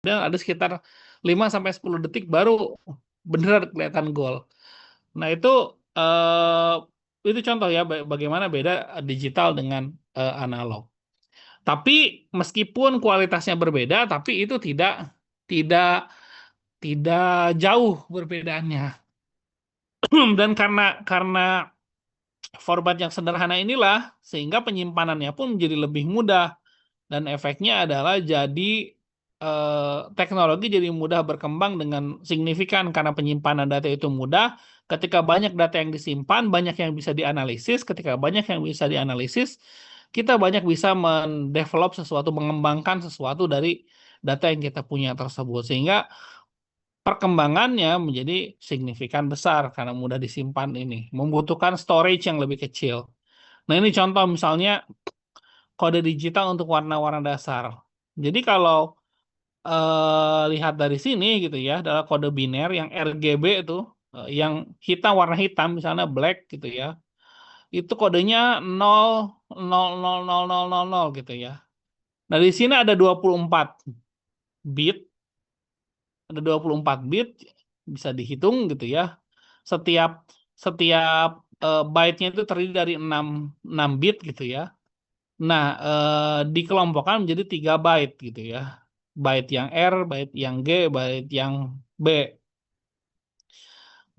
ada sekitar 5-10 detik baru beneran kelihatan gol. Nah, itu contoh ya bagaimana beda digital dengan analog. Tapi meskipun kualitasnya berbeda, tapi itu tidak tidak jauh perbedaannya. Dan karena format yang sederhana inilah sehingga penyimpanannya pun menjadi lebih mudah, dan efeknya adalah jadi teknologi jadi mudah berkembang dengan signifikan karena penyimpanan data itu mudah. Ketika banyak data yang disimpan, banyak yang bisa dianalisis. Ketika banyak yang bisa dianalisis, kita banyak bisa mendevelop sesuatu, mengembangkan sesuatu dari data yang kita punya tersebut. Sehingga perkembangannya menjadi signifikan besar karena mudah disimpan ini. Membutuhkan storage yang lebih kecil. Nah, ini contoh misalnya kode digital untuk warna-warna dasar. Jadi kalau lihat dari sini gitu ya, adalah kode biner yang RGB itu, yang hitam, warna hitam misalnya black gitu ya. Itu kodenya 0000000 gitu ya. Nah, di sini ada 24 bit, ada 24 bit bisa dihitung gitu ya. Setiap setiap byte-nya itu terdiri dari 6 bit gitu ya. Nah, dikelompokkan menjadi 3 byte gitu ya. Byte yang R, byte yang G, byte yang B.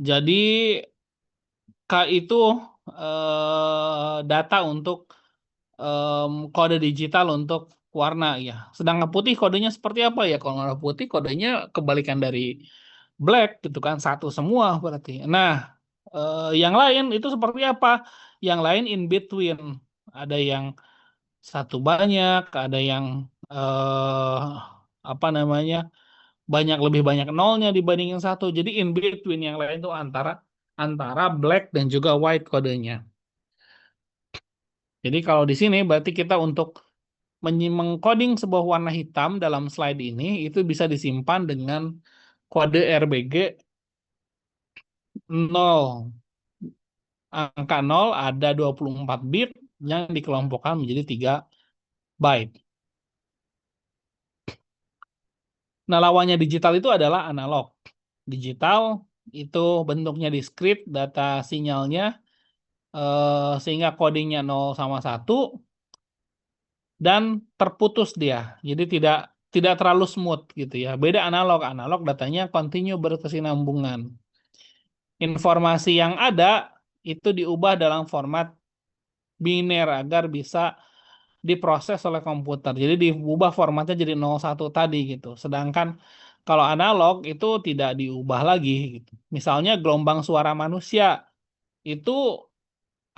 Jadi K itu data untuk kode digital untuk warna ya. Sedangkan putih kodenya seperti apa ya? Kalau warna putih kodenya kebalikan dari black gitu kan, satu semua berarti. Nah, yang lain itu seperti apa? Yang lain in between. Ada yang satu banyak, ada yang apa namanya, lebih banyak nolnya dibandingin satu. Jadi in between, yang lain itu antara antara black dan juga white kodenya. Jadi kalau di sini berarti kita untuk mengcoding sebuah warna hitam dalam slide ini itu bisa disimpan dengan kode RBG 0. Angka 0 ada 24 bit yang dikelompokkan menjadi 3 byte. Nah, lawannya digital itu adalah analog. Digital itu bentuknya discrete, data sinyalnya, sehingga codingnya 0 sama 1, dan terputus dia. Jadi tidak terlalu smooth gitu ya. Beda analog. Analog datanya continue, berkesinambungan. Informasi yang ada itu diubah dalam format biner agar bisa diproses oleh komputer. Jadi diubah formatnya jadi 01 tadi gitu. Sedangkan kalau analog itu tidak diubah lagi gitu. Misalnya gelombang suara manusia itu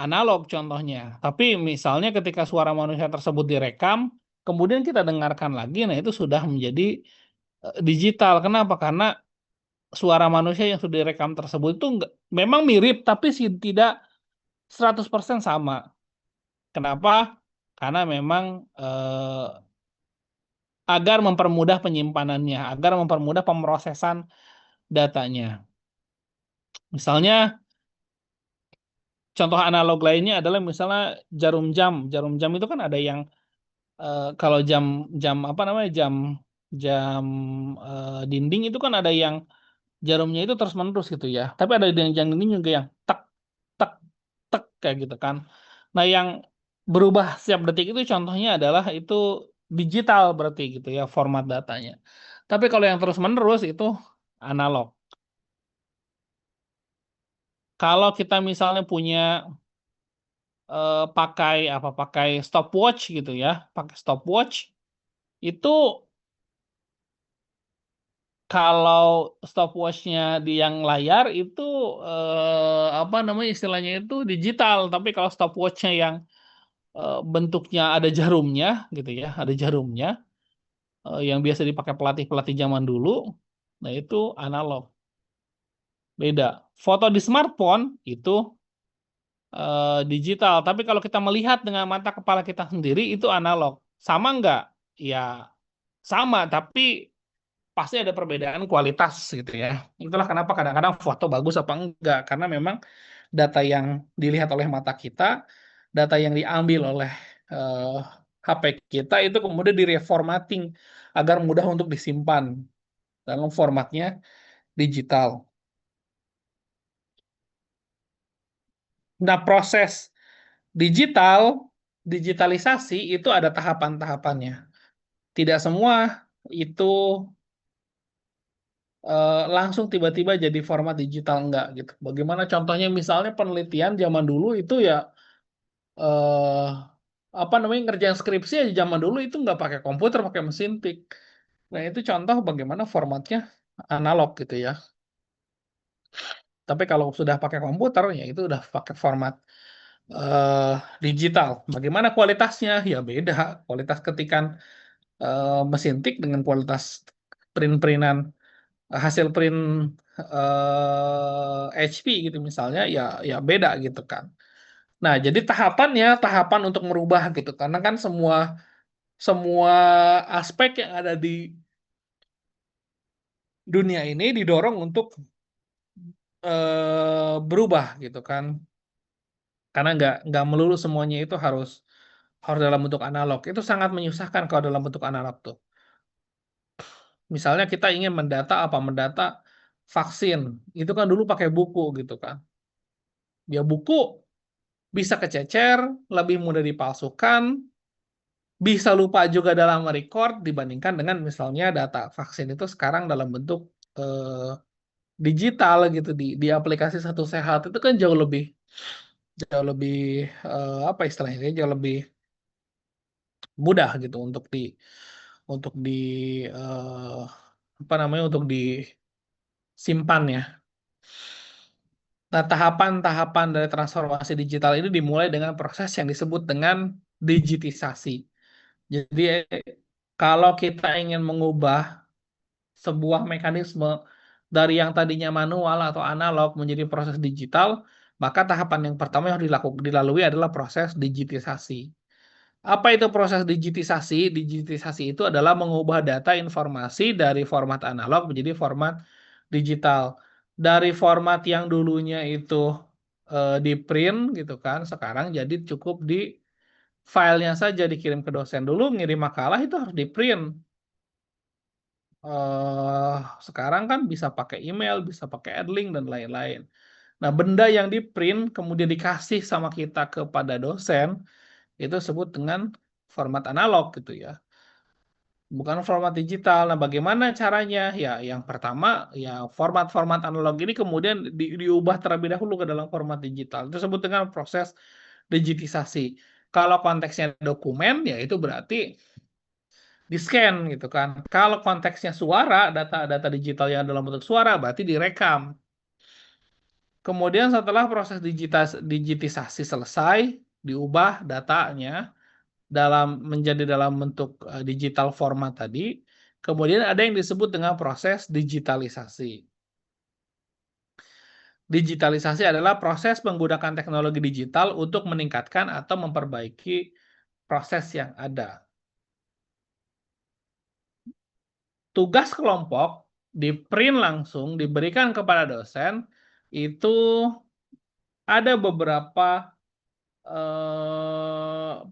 analog contohnya. Tapi misalnya ketika suara manusia tersebut direkam, kemudian kita dengarkan lagi, nah itu sudah menjadi digital. Kenapa? Karena suara manusia yang sudah direkam tersebut itu memang mirip, tapi tidak 100% sama. Kenapa? Karena memang agar mempermudah penyimpanannya, agar mempermudah pemrosesan datanya. Misalnya, contoh analog lainnya adalah misalnya jarum jam. Jarum jam itu kan ada yang kalau jam jam apa namanya, jam jam dinding itu kan ada yang jarumnya itu terus menerus gitu ya. Tapi ada yang jam dinding juga yang tek tek tek kayak gitu kan. Nah, yang berubah setiap detik itu contohnya adalah itu digital berarti gitu ya format datanya. Tapi kalau yang terus menerus itu analog. Kalau kita misalnya punya pakai stopwatch gitu ya, pakai stopwatch itu, kalau stopwatchnya di yang layar itu apa namanya, istilahnya itu digital. Tapi kalau stopwatchnya yang bentuknya ada jarumnya gitu ya, ada jarumnya yang biasa dipakai pelatih-pelatih zaman dulu, nah itu analog. Beda. Foto di smartphone itu digital. Tapi kalau kita melihat dengan mata kepala kita sendiri itu analog. Sama nggak? Ya sama, tapi pasti ada perbedaan kualitas gitu ya. Itulah kenapa kadang-kadang foto bagus apa enggak. Karena memang data yang dilihat oleh mata kita, data yang diambil oleh eh, HP kita itu kemudian direformatting agar mudah untuk disimpan dalam formatnya digital. Nah, proses digitalisasi itu ada tahapan-tahapannya. Tidak semua itu langsung tiba-tiba jadi format digital, enggak gitu. Bagaimana contohnya misalnya penelitian zaman dulu itu ya eh apa namanya ngerjain skripsi aja zaman dulu itu nggak pakai komputer, pakai mesin tik. Nah, itu contoh bagaimana formatnya analog gitu ya. Tapi kalau sudah pakai komputer ya itu udah pakai format eh digital. Bagaimana kualitasnya? Ya beda. Kualitas ketikan mesin tik dengan kualitas print-printan hasil print HP gitu misalnya ya ya beda gitu kan. Nah, jadi tahapannya tahapan untuk merubah gitu karena kan semua semua aspek yang ada di dunia ini didorong untuk berubah gitu kan. Karena nggak melulu semuanya itu harus harus dalam bentuk analog. Itu sangat menyusahkan kalau dalam bentuk analog tuh. Misalnya kita ingin mendata apa? Mendata vaksin. Itu kan dulu pakai buku gitu kan. Ya buku bisa kececer, lebih mudah dipalsukan, bisa lupa juga dalam record dibandingkan dengan misalnya data vaksin itu sekarang dalam bentuk digital gitu di aplikasi Satu Sehat itu kan jauh lebih apa istilahnya jauh lebih mudah gitu untuk di eh, apa namanya untuk disimpan ya. Nah, tahapan-tahapan dari transformasi digital ini dimulai dengan proses yang disebut dengan digitisasi. Jadi kalau kita ingin mengubah sebuah mekanisme dari yang tadinya manual atau analog menjadi proses digital, maka tahapan yang pertama yang dilalui adalah proses digitisasi. Apa itu proses digitisasi? Digitisasi itu adalah mengubah data informasi dari format analog menjadi format digital. Dari format yang dulunya itu di print gitu kan, sekarang jadi cukup di filenya saja dikirim ke dosen. Dulu ngirim makalah itu harus di print. eh Sekarang kan bisa pakai email, bisa pakai adlink dan lain-lain. Nah, benda yang di print kemudian dikasih sama kita kepada dosen itu disebut dengan format analog gitu ya, bukan format digital. Nah, bagaimana caranya? Ya, yang pertama ya format-format analog ini kemudian diubah terlebih dahulu ke dalam format digital. Itu disebut dengan proses digitisasi. Kalau konteksnya dokumen, ya itu berarti di-scan gitu kan. Kalau konteksnya suara, data-data digital yang dalam bentuk suara, berarti direkam. Kemudian setelah proses digitisasi selesai, diubah datanya menjadi dalam bentuk digital format tadi. Kemudian ada yang disebut dengan proses digitalisasi. Digitalisasi adalah proses menggunakan teknologi digital untuk meningkatkan atau memperbaiki proses yang ada. Tugas kelompok di print langsung diberikan kepada dosen itu ada beberapa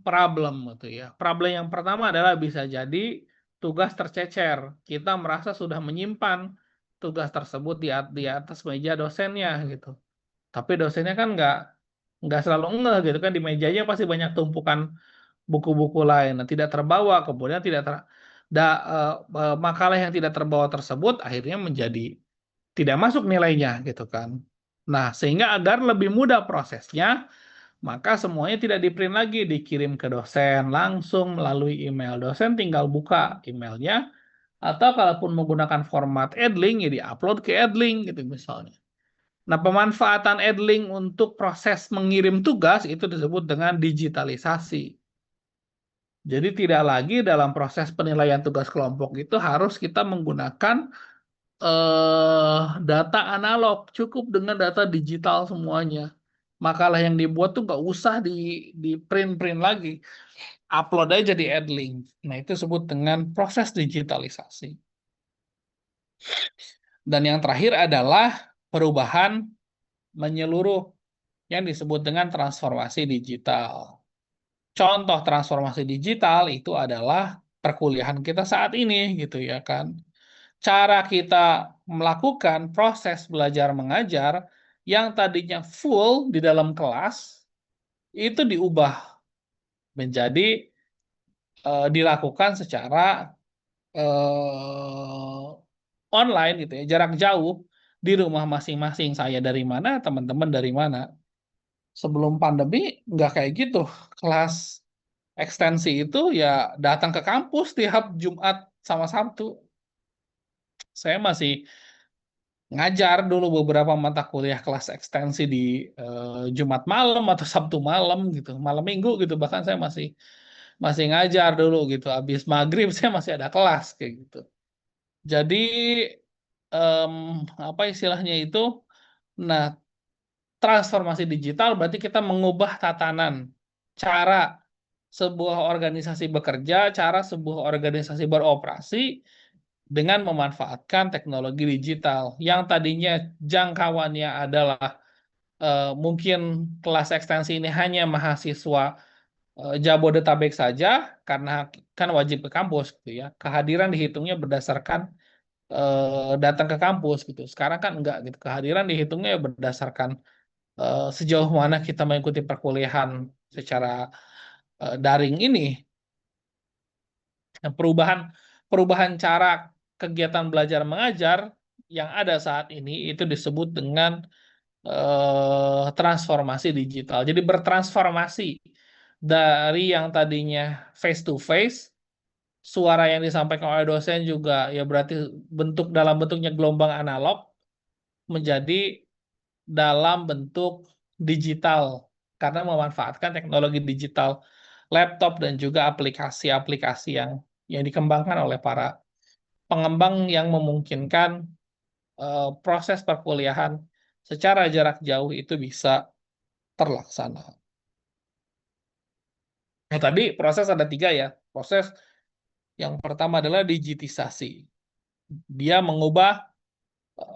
problem gitu ya. Problem yang pertama adalah bisa jadi tugas tercecer. Kita merasa sudah menyimpan tugas tersebut di atas meja dosennya gitu. Tapi dosennya kan nggak selalu ngeh gitu kan, di mejanya pasti banyak tumpukan buku-buku lain. Nah, tidak terbawa, kemudian makalah yang tidak terbawa tersebut akhirnya menjadi tidak masuk nilainya gitu kan. Nah, sehingga agar lebih mudah prosesnya, maka semuanya tidak di-print lagi, dikirim ke dosen langsung melalui email. Dosen tinggal buka emailnya, atau kalaupun menggunakan format Edlink, ya di-upload ke Edlink gitu misalnya. Nah, pemanfaatan Edlink untuk proses mengirim tugas itu disebut dengan digitalisasi. Jadi tidak lagi dalam proses penilaian tugas kelompok itu harus kita menggunakan data analog, cukup dengan data digital semuanya. Makalah yang dibuat tuh nggak usah di print-print lagi, upload aja di Edlink. Nah, itu disebut dengan proses digitalisasi. Dan yang terakhir adalah perubahan menyeluruh yang disebut dengan transformasi digital. contoh transformasi digital itu adalah perkuliahan kita saat ini gitu ya kan. Cara kita melakukan proses belajar mengajar yang tadinya full di dalam kelas itu diubah menjadi dilakukan secara eh, online gitu ya, jarak jauh di rumah masing-masing. Saya dari mana, teman-teman dari mana. Sebelum pandemi nggak kayak gitu. Kelas ekstensi itu ya datang ke kampus tiap Jumat sama Sabtu. Saya masih ngajar dulu beberapa mata kuliah kelas ekstensi di Jumat malam atau Sabtu malam gitu, malam Minggu gitu. Bahkan saya masih masih ngajar dulu gitu. Habis maghrib saya masih ada kelas kayak gitu. Jadi em, apa istilahnya itu? Nah, transformasi digital berarti kita mengubah tatanan cara sebuah organisasi bekerja, cara sebuah organisasi beroperasi dengan memanfaatkan teknologi digital yang tadinya jangkauannya adalah mungkin kelas ekstensi ini hanya mahasiswa Jabodetabek saja karena kan wajib ke kampus gitu ya. Kehadiran dihitungnya berdasarkan datang ke kampus gitu. Sekarang kan enggak gitu. Kehadiran dihitungnya berdasarkan sejauh mana kita mengikuti perkuliahan secara daring ini. Nah, perubahan cara kegiatan belajar mengajar yang ada saat ini itu disebut dengan transformasi digital. Jadi bertransformasi dari yang tadinya face to face, suara yang disampaikan oleh dosen juga ya berarti dalam bentuknya gelombang analog menjadi dalam bentuk digital karena memanfaatkan teknologi digital laptop dan juga aplikasi-aplikasi yang dikembangkan oleh para pengembang yang memungkinkan proses perkuliahan secara jarak jauh itu bisa terlaksana. Nah, tadi proses ada tiga ya. Proses yang pertama adalah digitisasi. Dia mengubah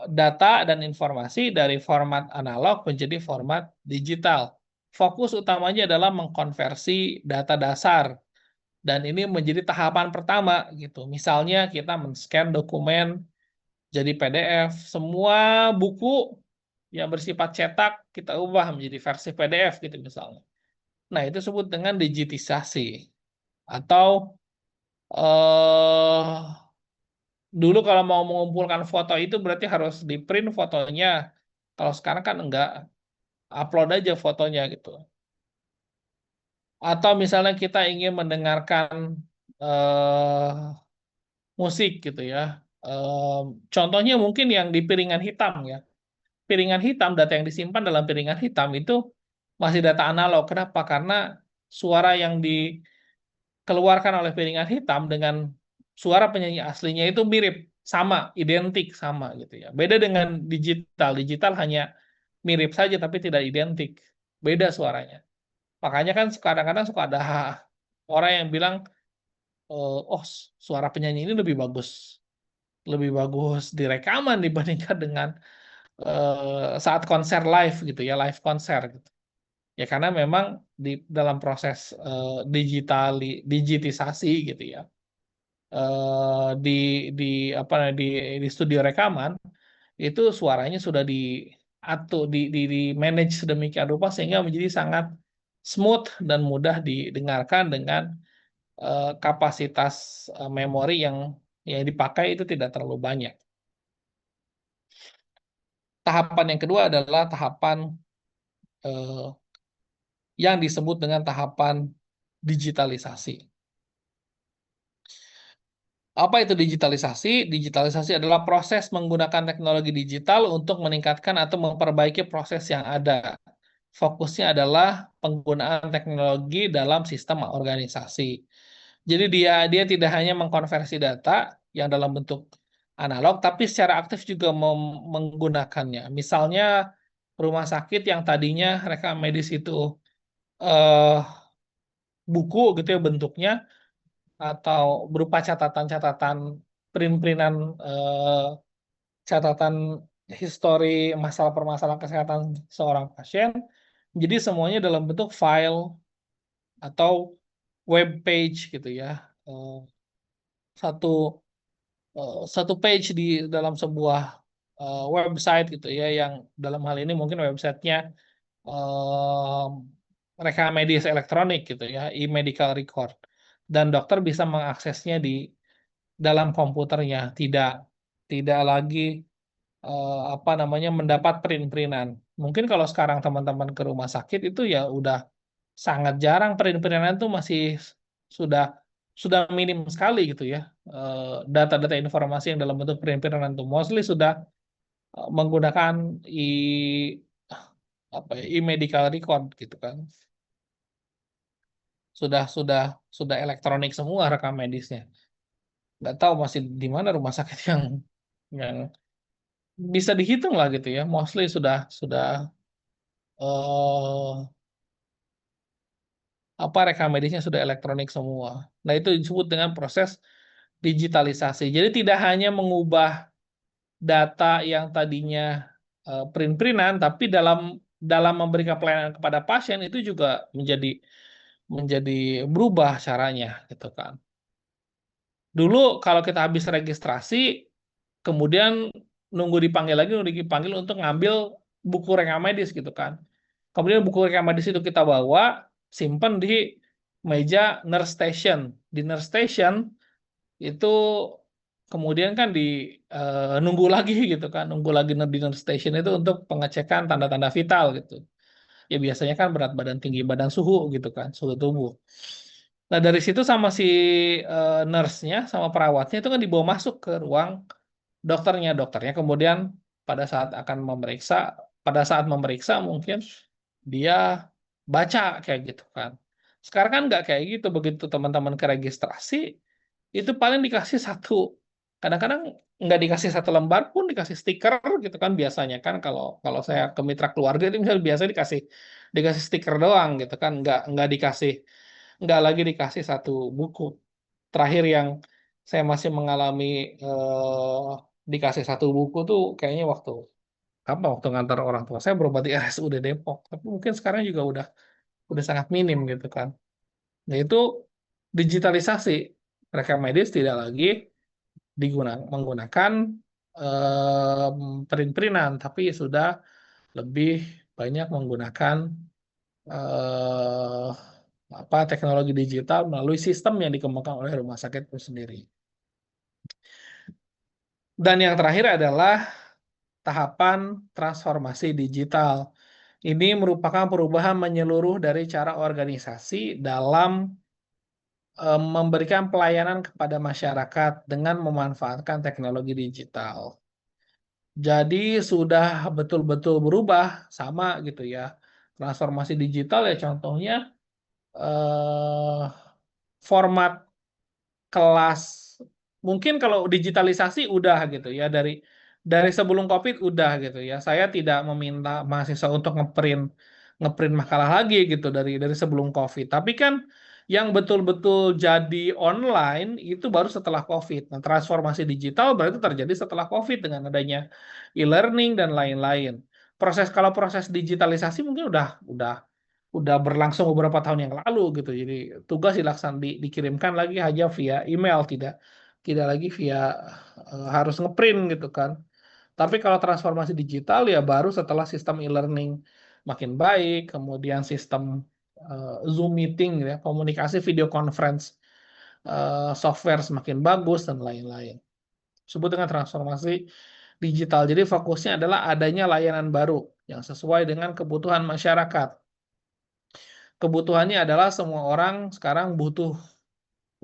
data dan informasi dari format analog menjadi format digital. Fokus utamanya adalah mengkonversi data dasar dan ini menjadi tahapan pertama gitu. Misalnya kita men-scan dokumen jadi PDF, semua buku yang bersifat cetak kita ubah menjadi versi PDF gitu misalnya. Nah, itu disebut dengan digitisasi atau eh dulu kalau mau mengumpulkan foto itu berarti harus di print fotonya. Kalau sekarang kan enggak, upload aja fotonya gitu. Atau misalnya kita ingin mendengarkan eh, musik gitu ya. Eh, contohnya mungkin yang di piringan hitam ya. Piringan hitam, data yang disimpan dalam piringan hitam itu masih data analog. Kenapa? Karena suara yang dikeluarkan oleh piringan hitam dengan suara penyanyi aslinya itu mirip, sama, identik sama gitu ya. Beda dengan digital. Digital hanya mirip saja tapi tidak identik. Beda suaranya. Makanya kan kadang-kadang suka ada orang yang bilang, oh suara penyanyi ini lebih bagus di rekaman dibandingkan dengan saat konser live gitu ya, live konser gitu. Ya karena memang di dalam proses digitisasi gitu ya, di di apa di studio rekaman itu suaranya sudah diatur di manage sedemikian rupa sehingga menjadi sangat smooth dan mudah didengarkan dengan kapasitas memori yang dipakai itu tidak terlalu banyak. Tahapan yang kedua adalah tahapan eh, yang disebut dengan tahapan digitalisasi. Apa itu digitalisasi? Digitalisasi adalah proses menggunakan teknologi digital untuk meningkatkan atau memperbaiki proses yang ada. Fokusnya adalah penggunaan teknologi dalam sistem organisasi. Jadi dia tidak hanya mengkonversi data yang dalam bentuk analog, tapi secara aktif juga menggunakannya. Misalnya rumah sakit yang tadinya rekam medis itu eh, buku gitu ya bentuknya, atau berupa catatan-catatan print-printan catatan histori masalah permasalahan kesehatan seorang pasien. Jadi semuanya dalam bentuk file atau web page gitu ya. Eh, satu satu page di dalam sebuah website gitu ya, yang dalam hal ini mungkin websitenya em, rekam medis elektronik gitu ya, e-medical record, dan dokter bisa mengaksesnya di dalam komputernya, tidak tidak lagi apa namanya mendapat print-printan. Mungkin kalau sekarang teman-teman ke rumah sakit itu ya udah sangat jarang, print-printan itu masih sudah sudah minim sekali gitu ya. Data-data informasi yang dalam bentuk print-printan itu mostly sudah menggunakan i apa ya, e-medical record gitu kan. Sudah elektronik semua rekam medisnya. Nggak tahu masih di mana rumah sakit yang bisa dihitung lah gitu ya. Mostly sudah eh apa rekam medisnya sudah elektronik semua. Nah, itu disebut dengan proses digitalisasi. Jadi tidak hanya mengubah data yang tadinya print-printan, tapi dalam dalam memberikan pelayanan kepada pasien itu juga menjadi menjadi berubah caranya gitu kan. Dulu kalau kita habis registrasi, kemudian nunggu dipanggil untuk ngambil buku rekam medis gitu kan. Kemudian buku rekam medis itu kita bawa, simpan di meja nurse station. Di nurse station itu kemudian kan nunggu lagi gitu kan, nunggu lagi di nurse station itu untuk pengecekan tanda-tanda vital gitu. Ya biasanya kan berat badan, tinggi badan, suhu gitu kan, suhu tubuh. Nah, dari situ sama si nurse-nya sama perawatnya itu kan dibawa masuk ke ruang dokternya. Dokternya kemudian pada saat akan memeriksa, pada saat memeriksa mungkin dia baca kayak gitu kan. Sekarang kan nggak kayak gitu. Begitu teman-teman ke registrasi, itu paling dikasih satu. Kadang-kadang nggak dikasih satu lembar pun dikasih stiker gitu kan, biasanya kan kalau kalau saya ke mitra keluarga itu misalnya biasa dikasih dikasih stiker doang gitu kan, nggak lagi dikasih satu buku. Terakhir yang saya masih mengalami dikasih satu buku tuh kayaknya waktu ngantar orang tua saya berobat di RSUD Depok. Tapi mungkin sekarang juga udah sangat minim gitu kan. Nah, itu digitalisasi. Rekam medis tidak lagi menggunakan print-printan, tapi sudah lebih banyak menggunakan eh, apa teknologi digital melalui sistem yang dikembangkan oleh rumah sakit itu sendiri. Dan yang terakhir adalah tahapan transformasi digital. Ini merupakan perubahan menyeluruh dari cara organisasi dalam memberikan pelayanan kepada masyarakat dengan memanfaatkan teknologi digital. Jadi sudah betul-betul berubah sama gitu ya. Transformasi digital ya contohnya eh, format kelas. Mungkin kalau digitalisasi udah gitu ya, dari sebelum COVID udah gitu ya. Saya tidak meminta mahasiswa untuk ngeprint ngeprint makalah lagi gitu dari sebelum COVID. Tapi kan yang betul-betul jadi online itu baru setelah COVID. Nah, transformasi digital berarti terjadi setelah COVID dengan adanya e-learning dan lain-lain. Kalau proses digitalisasi mungkin udah berlangsung beberapa tahun yang lalu gitu. Jadi tugas dikirimkan lagi aja via email, tidak tidak lagi via harus ngeprint gitu kan. Tapi kalau transformasi digital ya baru setelah sistem e-learning makin baik, kemudian sistem Zoom meeting ya, komunikasi video conference software semakin bagus dan lain-lain. Sebut dengan transformasi digital. Jadi fokusnya adalah adanya layanan baru yang sesuai dengan kebutuhan masyarakat. Kebutuhannya adalah semua orang sekarang butuh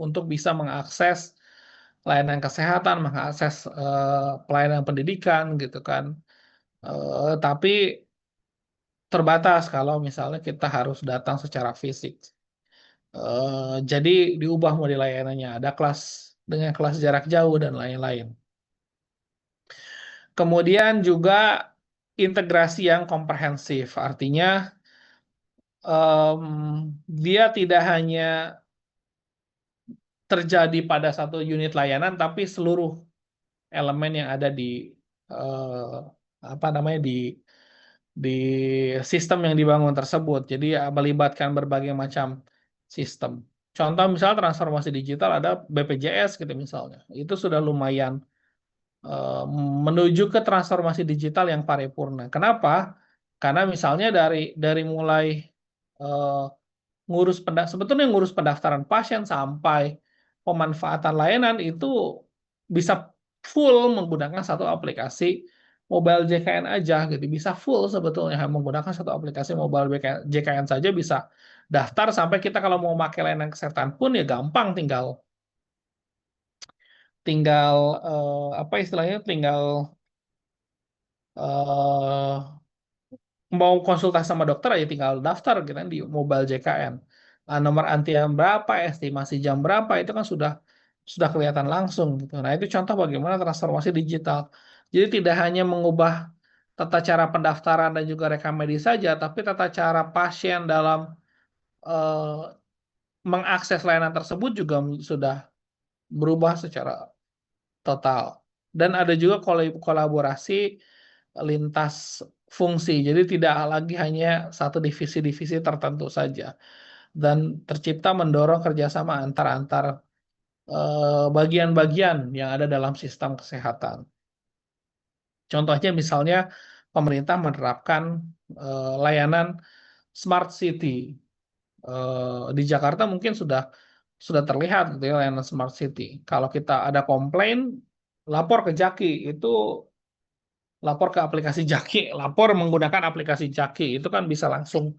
untuk bisa mengakses layanan kesehatan, mengakses pelayanan pendidikan gitu kan. Tapi terbatas kalau misalnya kita harus datang secara fisik. Jadi diubah model layanannya, ada kelas dengan kelas jarak jauh dan lain-lain. Kemudian juga integrasi yang komprehensif, artinya dia tidak hanya terjadi pada satu unit layanan, tapi seluruh elemen yang ada di eh, apa namanya di sistem yang dibangun tersebut. Jadi ya, melibatkan berbagai macam sistem. Contoh misalnya transformasi digital ada BPJS gitu misalnya. Itu sudah lumayan eh, menuju ke transformasi digital yang paripurna. Kenapa? Karena misalnya dari mulai eh, sebetulnya ngurus pendaftaran pasien sampai pemanfaatan layanan itu bisa full menggunakan satu aplikasi mobile JKN aja gitu. Bisa full sebetulnya menggunakan satu aplikasi mobile JKN saja bisa daftar sampai kita kalau mau pakai layanan kesehatan pun ya gampang tinggal tinggal apa istilahnya tinggal eh, mau konsultasi sama dokter aja tinggal daftar gitu kan di mobile JKN. Nomor antrian berapa, estimasi jam berapa itu kan sudah kelihatan langsung gitu. Nah, itu contoh bagaimana transformasi digital. Jadi tidak hanya mengubah tata cara pendaftaran dan juga rekam medis saja, tapi tata cara pasien dalam eh, mengakses layanan tersebut juga sudah berubah secara total. Dan ada juga kolaborasi lintas fungsi. Jadi tidak lagi hanya satu divisi-divisi tertentu saja. Dan tercipta mendorong kerjasama antar bagian-bagian yang ada dalam sistem kesehatan. Contohnya misalnya pemerintah menerapkan layanan Smart City. Di Jakarta mungkin sudah terlihat gitu ya layanan Smart City. Kalau kita ada komplain, lapor ke Jaki, itu lapor ke aplikasi Jaki, lapor menggunakan aplikasi Jaki, itu kan bisa langsung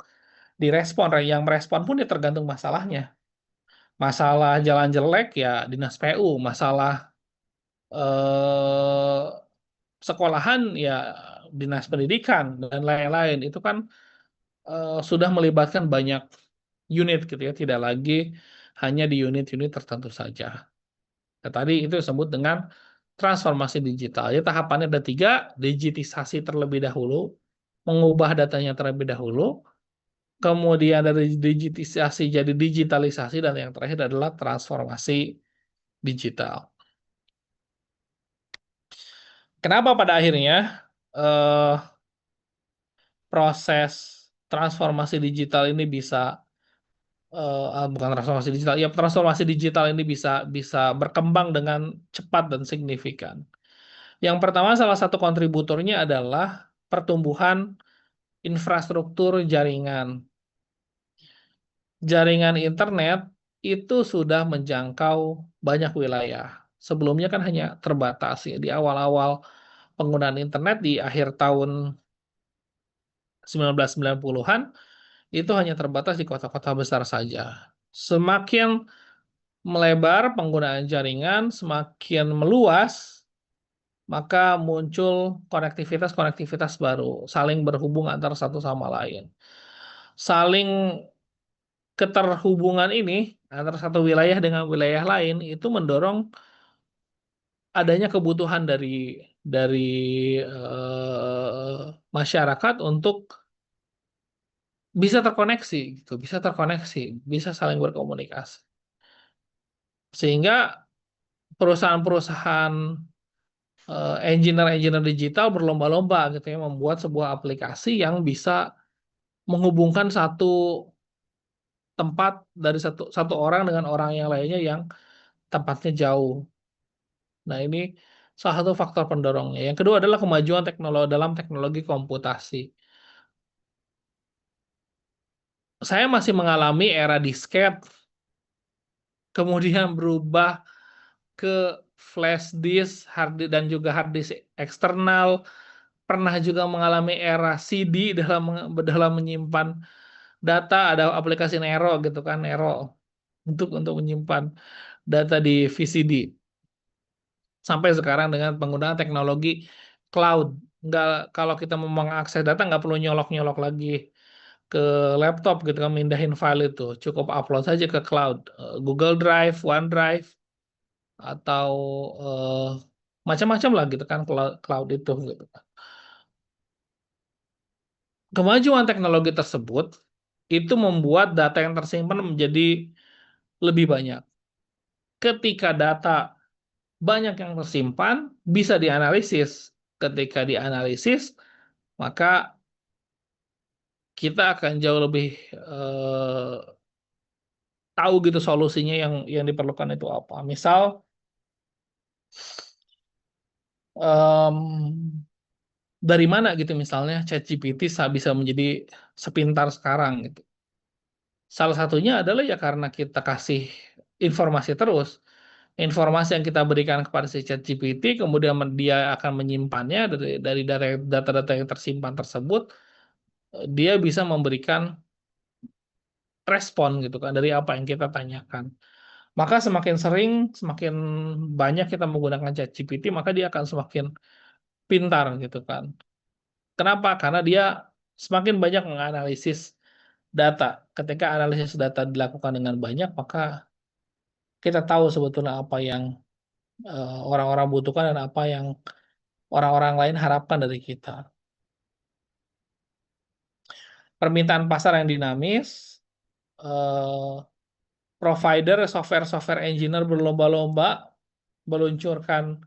direspon. Yang merespon pun ya tergantung masalahnya. Masalah jalan jelek ya dinas PU, masalah eh, sekolahan ya dinas pendidikan dan lain-lain. Itu kan sudah melibatkan banyak unit gitu ya, tidak lagi hanya di unit-unit tertentu saja. Nah, tadi itu disebut dengan transformasi digital. Ya, tahapannya ada tiga, digitisasi terlebih dahulu, mengubah datanya terlebih dahulu, kemudian dari digitisasi jadi digitalisasi, dan yang terakhir adalah transformasi digital. Kenapa pada akhirnya eh, proses transformasi digital ini bisa bukan transformasi digital, ya transformasi digital ini bisa bisa berkembang dengan cepat dan signifikan. Yang pertama, salah satu kontributornya adalah pertumbuhan infrastruktur jaringan. Jaringan internet itu sudah menjangkau banyak wilayah. Sebelumnya kan hanya terbatas ya di awal-awal penggunaan internet di akhir tahun 1990-an itu hanya terbatas di kota-kota besar saja. Semakin melebar penggunaan jaringan, semakin meluas, maka muncul konektivitas-konektivitas baru, saling berhubung antara satu sama lain. Saling keterhubungan ini antara satu wilayah dengan wilayah lain itu mendorong adanya kebutuhan dari masyarakat untuk bisa terkoneksi gitu, bisa terkoneksi, bisa saling berkomunikasi. Sehingga perusahaan-perusahaan engineer-engineer digital berlomba-lomba gitu ya membuat sebuah aplikasi yang bisa menghubungkan satu tempat dari satu satu orang dengan orang yang lainnya yang tempatnya jauh. Nah, ini salah satu faktor pendorongnya. Yang kedua adalah kemajuan teknologi dalam teknologi komputasi. Saya masih mengalami era disket, kemudian berubah ke flash disk, dan juga hard disk eksternal. Pernah juga mengalami era CD dalam menyimpan data, ada aplikasi Nero gitu kan, Nero untuk menyimpan data di VCD. Sampai sekarang dengan penggunaan teknologi cloud, nggak, kalau kita mau mengakses data nggak perlu nyolok-nyolok lagi ke laptop gitu kan, mindahin file itu cukup upload saja ke cloud. Google Drive, OneDrive, atau eh, macam-macam lah gitu kan cloud itu gitu kan. Kemajuan teknologi tersebut itu membuat data yang tersimpan menjadi lebih banyak. Ketika data banyak yang tersimpan, bisa dianalisis. Ketika dianalisis, maka kita akan jauh lebih tahu gitu solusinya yang diperlukan itu apa. Misal em, dari mana gitu misalnya ChatGPT bisa menjadi sepintar sekarang gitu. Salah satunya adalah ya karena kita kasih informasi terus. Informasi yang kita berikan kepada si ChatGPT, kemudian dia akan menyimpannya dari data-data yang tersimpan tersebut, dia bisa memberikan respon gitu kan dari apa yang kita tanyakan. Maka semakin sering, semakin banyak kita menggunakan ChatGPT, maka dia akan semakin pintar gitu kan. Kenapa? Karena dia semakin banyak menganalisis data. Ketika analisis data dilakukan dengan banyak, maka kita tahu sebetulnya apa yang orang-orang butuhkan dan apa yang orang-orang lain harapkan dari kita. Permintaan pasar yang dinamis, eh, provider software engineer berlomba-lomba meluncurkan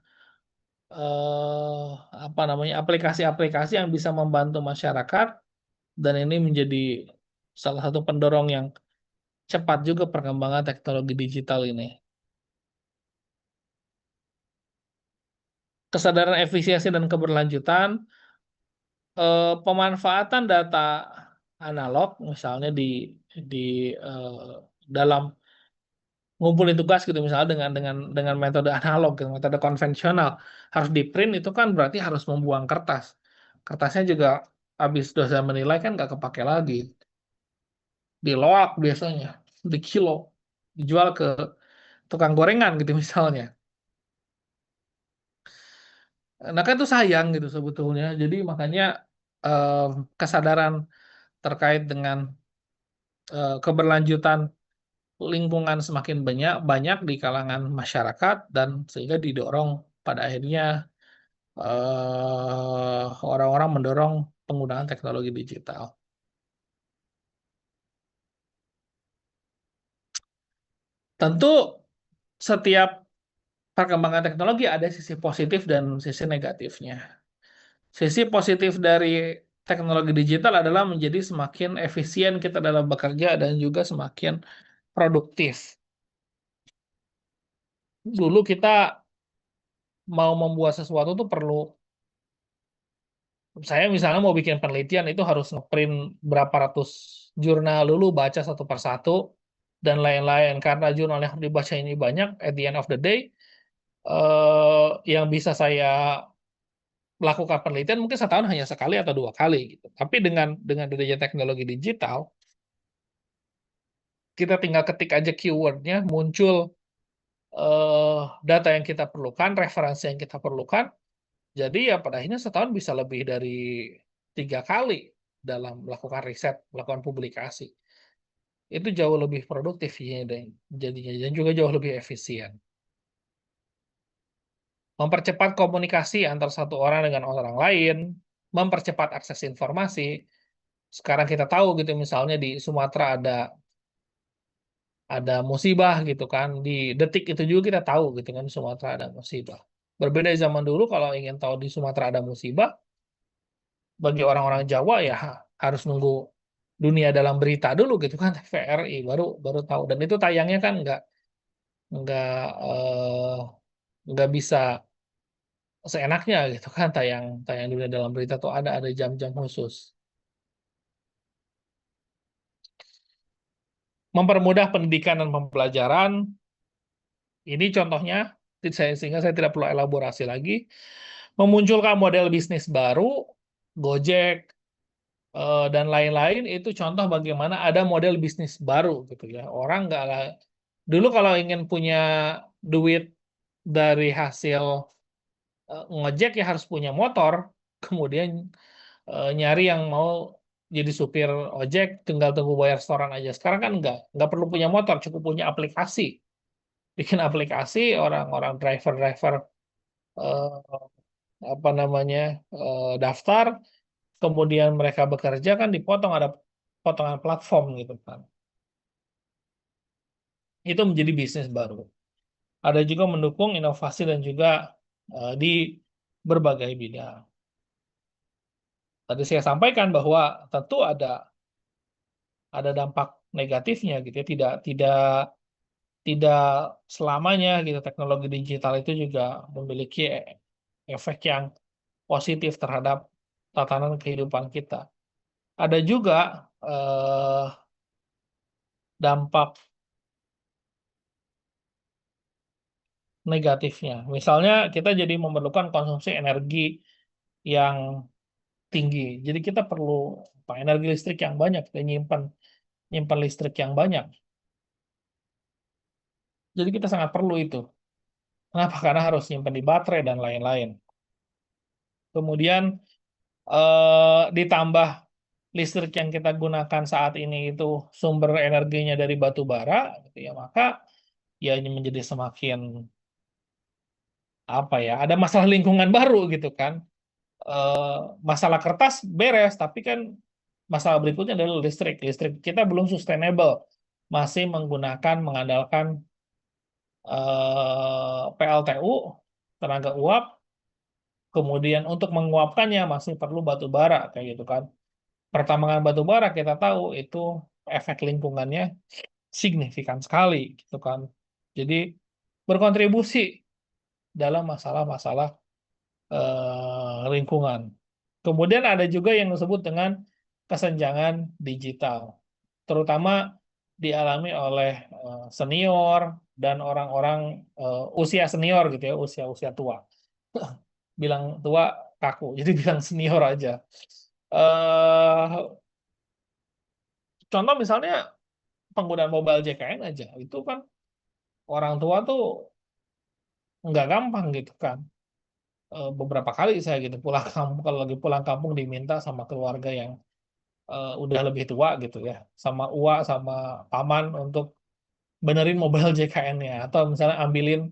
eh, apa namanya aplikasi-aplikasi yang bisa membantu masyarakat, dan ini menjadi salah satu pendorong yang cepat juga perkembangan teknologi digital ini. Kesadaran efisiensi dan keberlanjutan, pemanfaatan data analog misalnya di dalam ngumpulin tugas gitu misalnya dengan metode analog gitu, metode konvensional harus di print itu kan berarti harus membuang kertas. Kertasnya juga habis dosen menilai kan nggak kepake lagi, diloak biasanya, di kilo, dijual ke tukang gorengan gitu misalnya. Nah kan itu sayang gitu sebetulnya. Jadi makanya eh, kesadaran terkait dengan keberlanjutan lingkungan semakin banyak banyak di kalangan masyarakat, dan sehingga didorong pada akhirnya orang-orang mendorong penggunaan teknologi digital. Tentu setiap perkembangan teknologi ada sisi positif dan sisi negatifnya. Sisi positif dari teknologi digital adalah menjadi semakin efisien kita dalam bekerja dan juga semakin produktif. Dulu kita mau membuat sesuatu tuh perlu, saya misalnya mau bikin penelitian itu harus ngeprint berapa ratus jurnal dulu, baca satu persatu, dan lain-lain. Karena jurnal yang dibaca ini banyak, at the end of the day, yang bisa saya lakukan penelitian mungkin setahun hanya sekali atau dua kali gitu. Tapi dengan adanya teknologi digital, kita tinggal ketik aja keywordnya, muncul eh, data yang kita perlukan, referensi yang kita perlukan. Jadi ya pada akhirnya setahun bisa lebih dari 3 kali dalam melakukan riset, melakukan publikasi. Itu jauh lebih produktif ya, jadinya dan juga jauh lebih efisien. Mempercepat komunikasi antar satu orang dengan orang lain, mempercepat akses informasi. Sekarang kita tahu gitu misalnya di Sumatera ada musibah gitu kan. Di detik itu juga kita tahu gitu kan di Sumatera ada musibah. Berbeda zaman dulu kalau ingin tahu di Sumatera ada musibah, bagi orang-orang Jawa ya harus nunggu dunia dalam berita dulu gitu kan, TVRI baru baru tahu, dan itu tayangnya kan nggak nggak bisa seenaknya gitu kan, tayang tayang dunia dalam berita tuh ada jam-jam khusus. Mempermudah pendidikan dan pembelajaran, ini contohnya, sehingga saya tidak perlu elaborasi lagi. Memunculkan model bisnis baru, Gojek, dan lain-lain, itu contoh bagaimana ada model bisnis baru gitu ya. Orang nggak dulu kalau ingin punya duit dari hasil ngojek ya harus punya motor, kemudian nyari yang mau jadi supir ojek, tinggal tunggu bayar setoran aja. Sekarang kan nggak perlu punya motor, cukup punya aplikasi. Bikin aplikasi, orang-orang driver-driver eh, apa namanya daftar, kemudian mereka bekerja kan dipotong, ada potongan platform gitu kan. Itu menjadi bisnis baru. Ada juga mendukung inovasi dan juga di berbagai bidang. Tadi saya sampaikan bahwa tentu ada dampak negatifnya gitu ya. Tidak tidak tidak selamanya gitu teknologi digital itu juga memiliki efek yang positif terhadap tatanan kehidupan kita. Ada juga dampak negatifnya. Misalnya kita jadi memerlukan konsumsi energi yang tinggi. Jadi kita perlu energi listrik yang banyak, kita nyimpan nyimpan listrik yang banyak. Jadi kita sangat perlu itu. Kenapa? Karena harus nyimpan di baterai dan lain-lain. Kemudian ditambah listrik yang kita gunakan saat ini itu sumber energinya dari batu bara, gitu ya, maka ya ini menjadi semakin apa ya? Ada masalah lingkungan baru gitu kan. Eh, Masalah kertas beres, tapi kan masalah berikutnya adalah listrik. Listrik kita belum sustainable, masih mengandalkan PLTU, tenaga uap. Kemudian untuk menguapkannya masih perlu batu bara kayak gitu kan. Pertambangan batu bara kita tahu itu efek lingkungannya signifikan sekali gitu kan. Jadi berkontribusi dalam masalah-masalah lingkungan. Kemudian ada juga yang disebut dengan kesenjangan digital, terutama dialami oleh senior dan orang-orang usia senior gitu ya, usia-usia tua. Bilang tua kaku, jadi bilang senior aja. eh Contoh misalnya penggunaan mobile JKN aja, itu kan orang tua tuh nggak gampang gitu kan. Beberapa kali saya gitu pulang kampung, kalau lagi pulang kampung diminta sama keluarga yang udah lebih tua gitu ya, sama sama paman untuk benerin mobile JKN-nya atau misalnya ambilin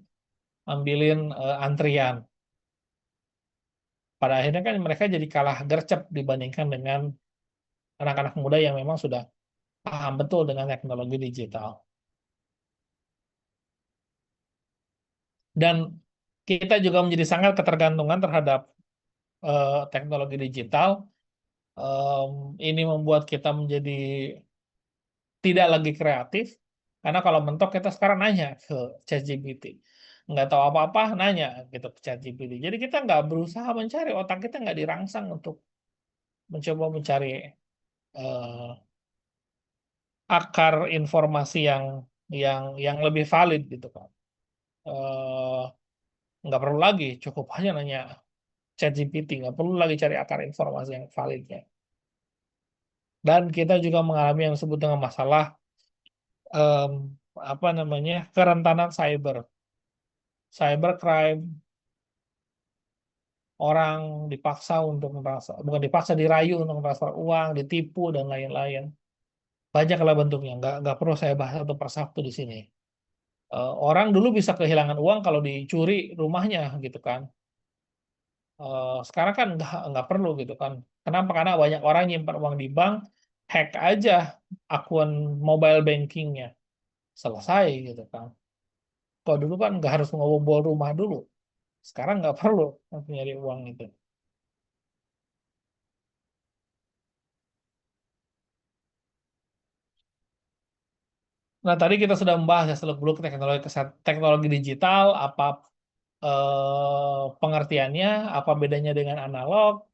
ambilin antrian. Pada akhirnya kan mereka jadi kalah gercep dibandingkan dengan anak-anak muda yang memang sudah paham betul dengan teknologi digital. Dan kita juga menjadi sangat ketergantungan terhadap teknologi digital. Ini membuat kita menjadi tidak lagi kreatif, karena kalau mentok kita sekarang nanya ke ChatGPT. Nggak tahu apa-apa, nanya gitu ke ChatGPT. Jadi kita nggak berusaha mencari, otak kita nggak dirangsang untuk mencoba mencari eh, akar informasi yang lebih valid gitu kan. Eh, nggak perlu lagi, cukup hanya nanya ChatGPT, nggak perlu lagi cari akar informasi yang validnya. Dan kita juga mengalami yang disebut dengan masalah em, apa namanya kerentanan cybercrime. Orang dipaksa untuk merasa, bukan dipaksa, dirayu untuk merasa uang, ditipu dan lain-lain. Banyaklah bentuknya, nggak perlu saya bahas satu persatu di sini. Orang dulu bisa kehilangan uang kalau dicuri rumahnya gitu kan. Sekarang kan nggak perlu gitu kan. Kenapa? Karena banyak orang nyimpan uang di bank, hack aja akun mobile bankingnya, selesai gitu kan. Kalau dulu kan nggak harus ngebobol rumah dulu. Sekarang nggak perlu nyari uang itu. Nah, tadi kita sudah membahas ya seluk-beluk teknologi digital, apa pengertiannya, apa bedanya dengan analog,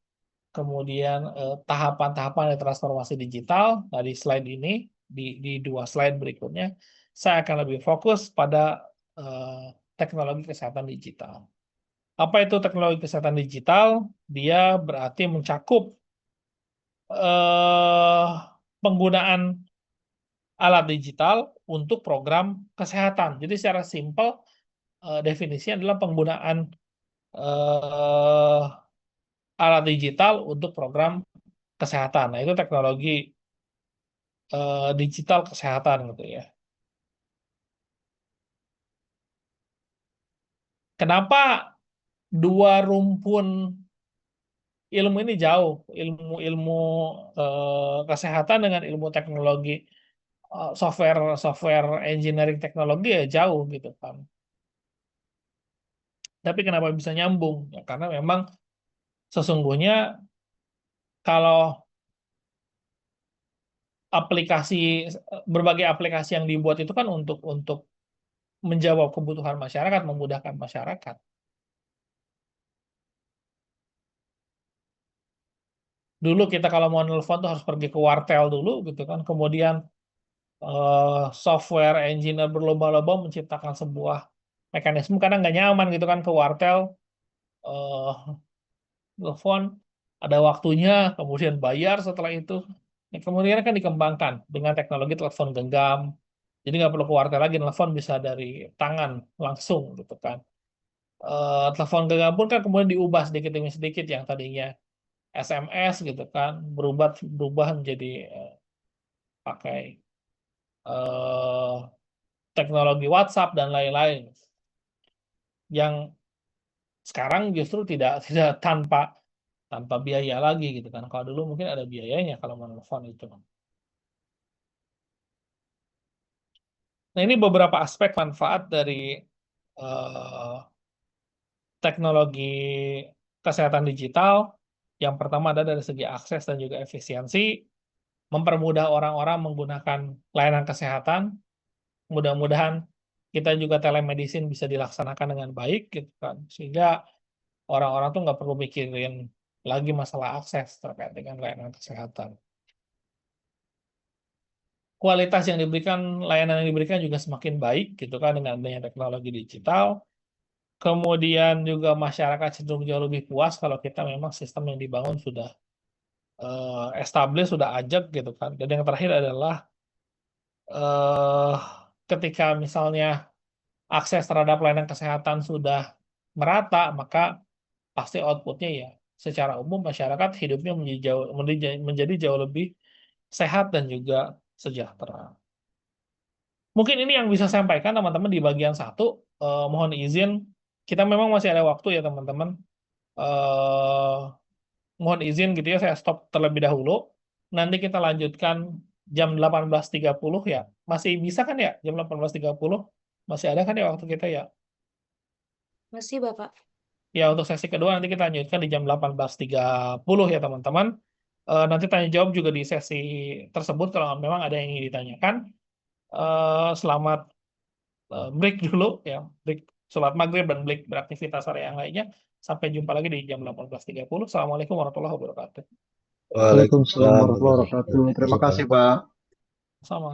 kemudian tahapan-tahapan dari transformasi digital. Nah, di slide ini, di dua slide berikutnya, saya akan lebih fokus pada teknologi kesehatan digital. Apa itu teknologi kesehatan digital? Dia berarti mencakup eh, penggunaan alat digital untuk program kesehatan. Jadi secara simpel definisinya adalah penggunaan eh, alat digital untuk program kesehatan. Nah, itu teknologi digital kesehatan gitu ya. Kenapa dua rumpun ilmu ini jauh? Ilmu kesehatan dengan ilmu teknologi software software engineering teknologi ya jauh gitu kan. Tapi kenapa bisa nyambung? Ya, karena memang sesungguhnya kalau berbagai aplikasi yang dibuat itu kan untuk menjawab kebutuhan masyarakat, memudahkan masyarakat. Dulu kita kalau mau nelfon tuh harus pergi ke wartel dulu gitu kan. Kemudian software engineer berlomba-lomba menciptakan sebuah mekanisme karena nggak nyaman gitu kan ke wartel, eh telepon ada waktunya, kemudian bayar setelah itu. Ya, kemudian kan dikembangkan dengan teknologi telepon genggam. Jadi nggak perlu ke wartel lagi, telepon bisa dari tangan langsung gitu kan. Telepon genggam pun kan kemudian diubah sedikit demi sedikit yang tadinya SMS gitu kan berubah berubah menjadi pakai eh, teknologi WhatsApp dan lain-lain yang sekarang justru tidak tidak tanpa biaya lagi gitu kan. Kalau dulu mungkin ada biayanya kalau menelpon itu. Nah, ini beberapa aspek manfaat dari eh, teknologi kesehatan digital. Yang pertama ada dari segi akses dan juga efisiensi, mempermudah orang-orang menggunakan layanan kesehatan. Mudah-mudahan kita juga telemedicine bisa dilaksanakan dengan baik gitu kan. Sehingga orang-orang tuh nggak perlu mikirin lagi masalah akses terkait dengan layanan kesehatan. Kualitas yang diberikan, layanan yang diberikan juga semakin baik gitu kan dengan adanya teknologi digital. Kemudian juga masyarakat cenderung jauh lebih puas kalau kita memang sistem yang dibangun sudah established, sudah ajak gitu kan. Dan yang terakhir adalah eh, ketika misalnya akses terhadap layanan kesehatan sudah merata, maka pasti outputnya ya secara umum masyarakat hidupnya menjadi jauh lebih sehat dan juga sejahtera. Mungkin ini yang bisa saya sampaikan teman-teman di bagian satu. Mohon izin, kita memang masih ada waktu ya teman-teman. Eh, Mohon izin gitu ya, saya stop terlebih dahulu. Nanti kita lanjutkan jam 18.30 ya. Masih bisa kan ya jam 18.30? Masih ada kan ya waktu kita ya? Masih, Bapak. Ya, untuk sesi kedua nanti kita lanjutkan di jam 18.30 ya teman-teman. Nanti tanya jawab juga di sesi tersebut kalau memang ada yang ingin ditanyakan. Selamat break dulu ya, break sholat maghrib dan break beraktivitas sore yang lainnya. Sampai jumpa lagi di jam 18.30. Assalamualaikum warahmatullahi wabarakatuh. Waalaikumsalam Waalaikumsalam warahmatullahi warahmatullahi wabarakatuh. Terima wabarakatuh. kasih, Pak. Sama.